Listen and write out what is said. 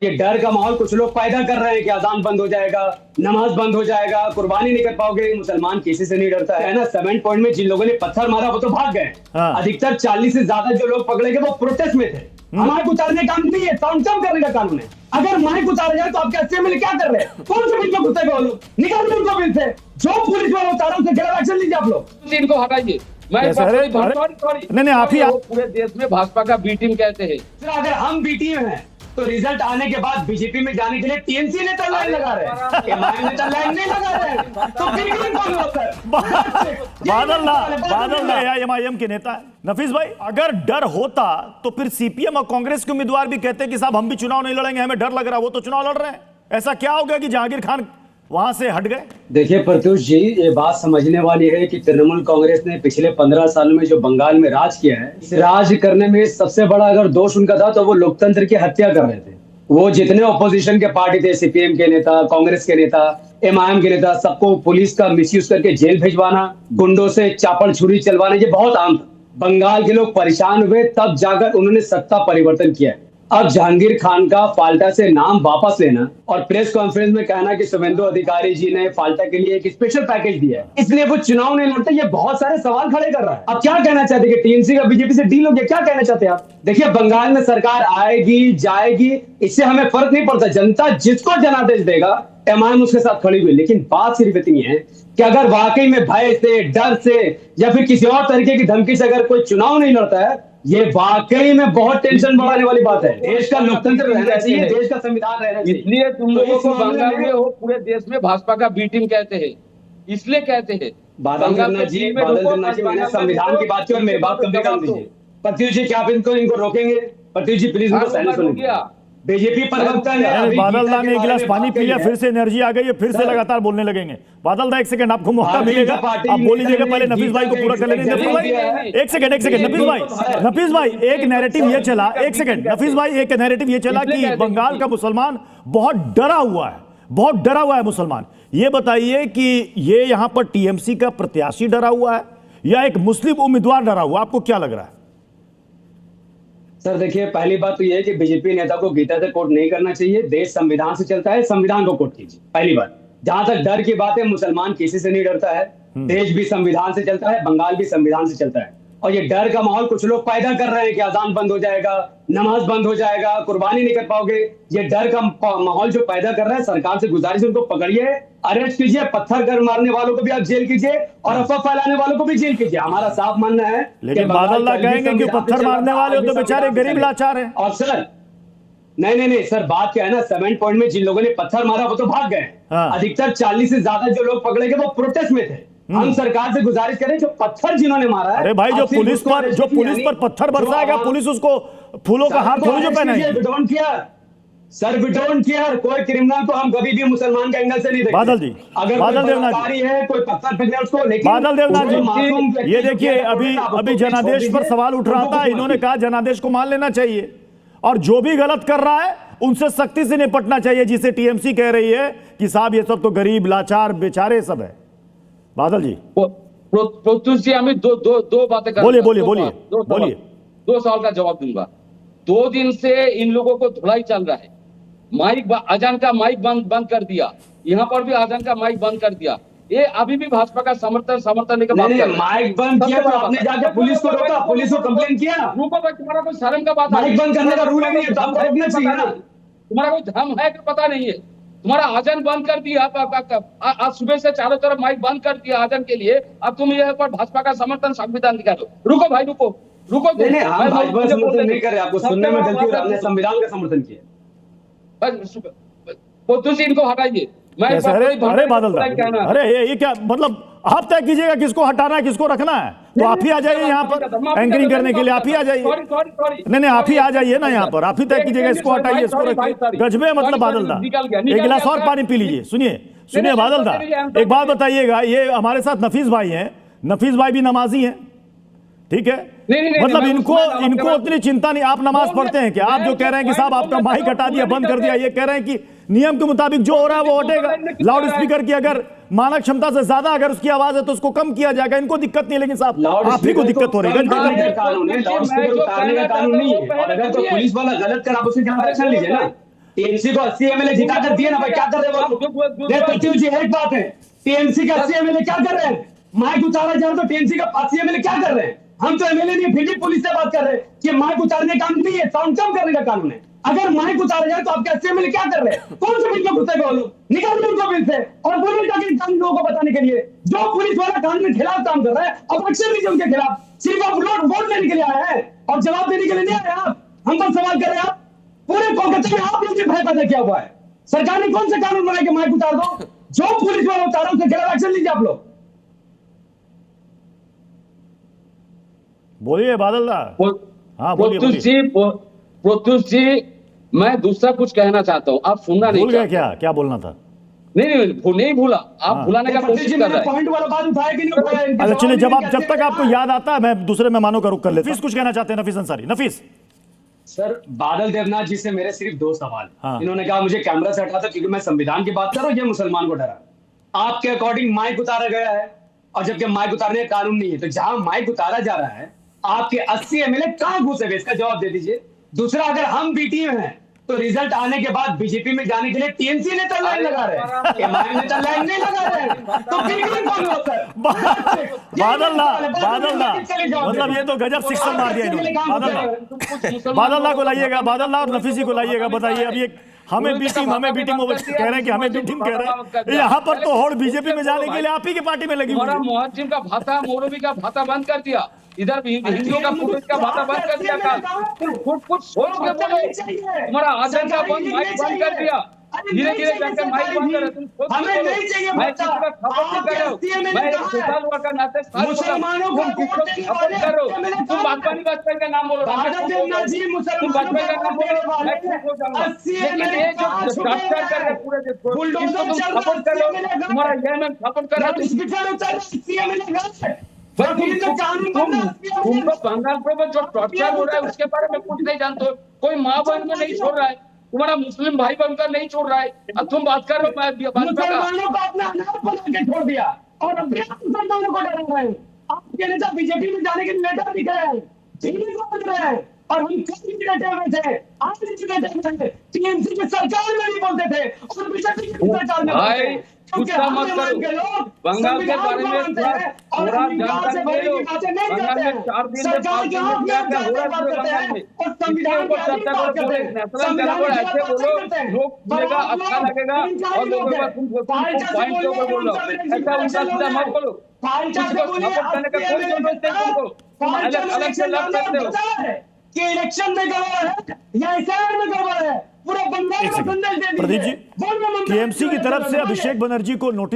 ये डर का माहौल कुछ लोग पैदा कर रहे हैं कि अजान बंद हो जाएगा, नमाज बंद हो जाएगा, कुर्बानी नहीं कर पाओगे। मुसलमान किसी से नहीं डरता है ना। 7 पॉइंट में जिन लोगों ने पत्थर मारा वो तो भाग गए। हाँ। अधिकतर 40 से ज्यादा जो लोग पकड़े गए वो प्रोटेस्ट में थे। माइक उतारने का कानून नहीं है, साउंड कम करने का कानून है। अगर माइक उतारा जाए तो आपके असेंबली क्या कर रहे हैं? कौन से बिल पे घुसेगा वो लोग? निकाल दो उनको बिल से। जो पुलिस वाला उतारा उससे खिलाफ एक्शन लीजिए आप लोग। इनको हटाइए। मैं कैसे? अरे, नहीं, आप ही पूरे देश में भाजपा का बी टीम कहते हैं। सर अगर हम बी टीम हैं तो रिजल्ट आने के बाद बीजेपी में जाने के लिए टीएमसी नेता लाइन लगा रहे हैं, एमआईएम नेता लाइन नहीं लगा रहे हैं। तो फिर कौन होता है? बादल या एमआईएम के नेता है। नफीस भाई, अगर डर होता तो फिर सीपीएम और कांग्रेस के उम्मीदवार भी कहते हैं कि साहब हम भी चुनाव नहीं लड़ेंगे, हमें डर लग रहा है। वो तो चुनाव लड़ रहे हैं। ऐसा क्या हो गया कि जहांगीर खान वहां से हट गए? देखिए प्रत्युष जी, ये बात समझने वाली है कि तृणमूल कांग्रेस ने पिछले 15 सालों में जो बंगाल में राज किया है, इस राज करने में सबसे बड़ा अगर दोष उनका था तो वो लोकतंत्र की हत्या कर रहे थे। वो जितने ऑपोजिशन के पार्टी थे, सीपीएम के नेता, कांग्रेस के नेता, एमआईएम के नेता, सबको पुलिस का मिसयूज करके जेल भिजवाना, गुंडों से चापड़ छुरी चलवाना, ये बहुत आम था। बंगाल के लोग परेशान हुए, तब जाकर उन्होंने सत्ता परिवर्तन किया है। अब जहांगीर खान का फाल्टा से नाम वापस लेना और प्रेस कॉन्फ्रेंस में कहना कि शुभेंदु अधिकारी जी ने फाल्टा के लिए एक स्पेशल पैकेज दिया है, इसलिए वो चुनाव नहीं लड़ते, ये बहुत सारे सवाल खड़े कर रहा है। अब क्या कहना चाहते हैं कि टीएमसी का बीजेपी से डील हो गया? क्या कहना चाहते हैं आप? देखिए बंगाल में सरकार आएगी जाएगी, इससे हमें फर्क नहीं पड़ता। जनता जिसको जनादेश देगा एमआईएम उसके साथ खड़ी हुई। लेकिन बात सिर्फ इतनी है कि अगर वाकई में भय से, डर से या फिर किसी और तरीके की धमकी से अगर कोई चुनाव नहीं लड़ता है, ये वाकई में बहुत टेंशन बढ़ाने वाली बात है। देश का लोकतंत्र रहना चाहिए, देश का संविधान रहना चाहिए। इसलिए तुम लोगों को बंगाल में वो पूरे देश में भाजपा का बी टीम कहते हैं, इसलिए कहते हैं। बादल करना जी, मैंने संविधान की बात की और मेरी बात कभी कर दीजिए। प्रत्युष जी, क्या आप इनको रोकेंगे? प्रत्युष जी प्लीज इनको साइलेंस होने। बीजेपी प्रवक्ता ने बादल दा ने एक गिलास पानी पी लिया, फिर से एनर्जी आ गई है, फिर से लगातार बोलने लगेंगे। बादल दा एक सेकंड आपको मौका मिलेगा, आप बोल लीजिएगा। पहले नफीस भाई को पूरा कर लेंगे। नफीस भाई एक सेकंड नफीस भाई एक नैरेटिव ये चला, एक सेकंड नफीस भाई, एक नैरेटिव ये चला कि बंगाल का मुसलमान बहुत डरा हुआ है, बहुत डरा हुआ है मुसलमान। ये बताइए कि ये यहां पर टीएमसी का प्रत्याशी डरा हुआ है या एक मुस्लिम उम्मीदवार डरा हुआ? आपको क्या लग रहा है? सर देखिए, पहली बात तो यह है कि बीजेपी नेता को गीता से कोट नहीं करना चाहिए। देश संविधान से चलता है, संविधान को कोट कीजिए, पहली बात। जहां तक डर की बात है, मुसलमान किसी से नहीं डरता है। देश भी संविधान से चलता है, बंगाल भी संविधान से चलता है। और ये डर का माहौल कुछ लोग पैदा कर रहे हैं कि अजान बंद हो जाएगा, नमाज बंद हो जाएगा, कुर्बानी नहीं कर पाओगे। ये डर का माहौल जो पैदा कर रहा है, सरकार से गुजारिश उनको पकड़िए, अरेस्ट कीजिए, पत्थर कर मारने वालों को भी आप जेल कीजिए और अफवाह फैलाने वालों को भी जेल कीजिए। हमारा साफ मानना है। लेकिन बादल दा कहेंगे कि पत्थर मारने वाले तो बेचारे गरीब लाचार हैं। और सर नहीं सर, बात क्या है ना, 7 पॉइंट में जिन लोगों ने पत्थर मारा वो तो भाग गए। अधिकतर 40 से ज्यादा जो लोग पकड़े गए वो प्रोटेस्ट में थे। हम सरकार से गुजारिश करें, जो पत्थर जिन्होंने मारा है, अरे भाई, जो पुलिस पर पत्थर बरसाएगा, पुलिस उसको फूलों का हार थोड़ी जो पहनाएगी। Don't care sir, we don't care. कोई क्रिमिनल को हम कभी भी मुसलमान के एंगल से नहीं देखते। बादल जी, अगर बादल देवनाथ जी है, कोई पत्थर फेंकने उसको, लेकिन बादल देवनाथ जी, ये देखिए अभी जनादेश पर सवाल उठ रहा था। इन्होंने कहा जनादेश को मान लेना चाहिए और जो भी गलत कर रहा है उनसे सख्ती से निपटना चाहिए, जिसे टीएमसी कह रही है कि साहब ये सब तो गरीब लाचार बेचारे सब है। बादल जी, प्रत्युष जी, हमें दो बातें बोलिए। 2 सवाल का जवाब दूंगा। 2 दिन से इन लोगों को धुलाई चल रहा है। अजान का माइक बंद कर दिया, यहाँ पर भी अजान का माइक बंद कर दिया। ये अभी भी भाजपा का समर्थन लेकर माइक बंद किया तो आपने जाके पुलिस को रोका, पुलिस को कंप्लेन किया। रुको भाई, तुम्हारा कोई शर्म का बात माइक बंद करने का रूल नहीं है, तो आपको रोकना चाहिए ना। तुम्हारा कोई धर्म है कि पता नहीं है? तुम्हारा अजान बंद कर दिया, आज सुबह से चारों तरफ माइक बंद कर दिया अजान के लिए। अब तुम ये पर भाजपा का समर्थन संविधान दिखा दो। रुको भाई, रुको। हम भाजपा का समर्थन नहीं कर रहे, आपको सुनने में गलती हो रहा है। हमने संविधान का समर्थन किया। इनको हटाइए। अरे बादल दा, अरे ये क्या मतलब? आप तय कीजिएगा किसको हटाना है किसको रखना है, तो आप ही आ जाइए यहाँ पर एंकरिंग करने के लिए। आप ही आ जाइए। नहीं, आप ही आ जाइए ना यहाँ पर, आप ही तय कीजिएगा इसको हटाइए इसको रखिए। गजबे मतलब बादल दा, एक गिलास और पानी पी लीजिए। सुनिए बादल दा, एक बात बताइएगा, ये हमारे साथ नफीस भाई हैं, नफीस भाई भी नमाजी हैं, ठीक है? मतलब इनको उतनी चिंता नहीं। आप नमाज पढ़ते हैं क्या? आप जो कह रहे हैं कि साहब आपका माइक हटा दिया, बंद कर दिया, ये कह रहे हैं कि नियम के मुताबिक जो हो रहा है वो हटेगा। लाउड स्पीकर की अगर मानक क्षमता से ज्यादा अगर उसकी आवाज है तो उसको कम किया जाएगा। इनको दिक्कत नहीं, लेकिन साहब आप ही को दिक्कत हो रही है। कानून है, लाउड स्पीकर उतारने का कानून नहीं है। और अगर कोई पुलिस वाला गलत कर, आप उसके खिलाफ एक्शन लीजिए ना। टीएमसी को 80 एमएलए जिता कर दिए ना भाई, क्या कर रहे हो? प्रत्युष जी एक बात है, टीएमसी के 80 एमएलए क्या कर रहे हैं? माइक उतारा जाए तो टीएमसी का 80 एमएलए क्या कर रहे हैं? हम तो एमएलए नहीं, फिर भी पुलिस से बात कर रहे हैं कि माइक उतारने का कानून नहीं है, साउंड कम करने का कानून है। अगर माइक उतारा जाए तो आपके 80 एमएलए क्या कर रहे हैं? कौन से बिल में घुसे गए लोग? निकालिए उनको बिल से और बोलिए ताकि कानून लोगों को बताने के लिए जो पुलिस वाला कानून के खिलाफ काम कर रहा है, अब एक्शन लीजिए उनके खिलाफ। सिर्फ आप वोट लेने के लिए आए हैं और जवाब देने के लिए नहीं आए आप। हम पर सवाल कर रहे हैं आप। पूरे कोलकाता में आप लोग भय पैदा किया हुआ है। सरकार ने कौन से कानून बनाए कि माइक उतार दो? जो पुलिस वाला उतारा उसके खिलाफ एक्शन लीजिए आप लोग। बोलिए बादल दा। हाँ बोलिए प्रत्युष जी मैं दूसरा कुछ कहना चाहता हूँ, आप सुनना नहीं भूल गए क्या? क्या बोलना था? नहीं भूला, आप भुलाने का कोशिश कर रहे हैं। पॉइंट वाला बात उठाया कि नहीं उठाया? अच्छा चलिए, जब तक आपको याद आता है मैं दूसरे मेहमानों का रुख कर लेता हूं। नफीस कुछ कहना चाहते हैं? नफीस अंसारी। नफीस सर, बादल देवनाथ जी से मेरे सिर्फ 2 सवाल। हाँ। इन्होंने कहा मुझे कैमरा से हटा दो क्योंकि मैं संविधान की बात कर रहा हूँ, ये मुसलमान को डरा। आपके अकॉर्डिंग माइक उतारा गया है और जबकि माइक उतारने का कानून नहीं है, तो जहां माइक उतारा जा रहा है आपके 80 एमएलए कहां घुसे हुए? इसका जवाब दे दीजिए। दूसरा, अगर हम बी टीम हैं तो रिजल्ट आने के बाद बीजेपी में जाने के लिए टीएमसी नेता लाइन लगा रहे हैं, एमआईएम नेता लाइन नहीं लगा रहे हैं, तो बी टीम कौन होता है? बादल दा मतलब ये तो गजब सिक्सर मार दिया इन्होंने। बादल दा को लाइएगा, बादल दा और नफीसी को लाइएगा। बताइए अभी एक हमें बी टीम कह रहे हैं कि हमें बी टीम कह रहे हैं, यहाँ पर तो होड़ बीजेपी में जाने के लिए आप ही की पार्टी में लगी हुई है। मुहज्जिम का भाता, मौलवी का भाता बंद कर दिया, इधर भी हिंदुओं का पुलिस का भाता बंद कर दिया। कुछ सोच के बोलो, तुम्हारा आजम का माइक बंद कर दिया, धीरे धीरे जाकर माइक बंद कर। तुम सोच के बोलो, मैं किसी का खबर नहीं कर रहा हूँ, मैं एक सोशल वर्कर नाते मुसलमानों को खबर कर रहा हूँ। तुम वाजपेयी का नाम बोलो, तुम वाजपेयी का नाम बोलो, मैं खुश हो जाऊंगा। लेकिन ये जो भ्रष्टाचार कर रहे पूरे देश को, इसको तुम सपोर्ट कर रहे हो, तुम्हारा ये मैं सपोर्ट कर रहा हूँ। तुमको बंगाल में जो टॉर्चर हो रहा है उसके बारे में कुछ नहीं जानते हो। कोई माँ बहन को नहीं छोड़ रहा है, तुम्हारा मुस्लिम भाई बहन का नहीं छोड़ रहा है, अब तुम बात कर रहे हो मुसलमानों को अपना अनाथ बना के छोड़ दिया और अब मुसलमानों को डरा रहे हैं। आपके नेता बीजेपी में जाने के लिए लेटर लिख रहे हैं, दिल्ली को बन रहे हैं और हम कभी भी डटे हुए थे, आज भी डटे हुए थे। टीएमसी की सरकार में नहीं बोलते थे और बीजेपी की सरकार में बोलते हैं। गुस्सा मत करो, बंगाल के बारे में थोड़ा जानकारी ले लो। बंगाल में 4 दिन में 5 दिन में क्या क्या हो रहा है बंगाल में, इसके ऊपर चर्चा करो। पूरे नेशनल लेवल पर ऐसे बोलो, लोग सुनेगा, अच्छा लगेगा और लोगों का तुम पॉइंट के ऊपर बोलो, ऐसा उल्टा सीधा मत बोलो। किसी को सपोर्ट करने का कोई जरूरत नहीं तुमको, तुम अलग से लड़ सकते हो। कि इलेक्शन में गड़बड़ है या एसआईआर में गड़बड़ है, पूरा बंगाल को संदेश दे दीजिए। प्रदीप जी, टीएमसी की तरफ से अभिषेक बनर्जी को नोटिस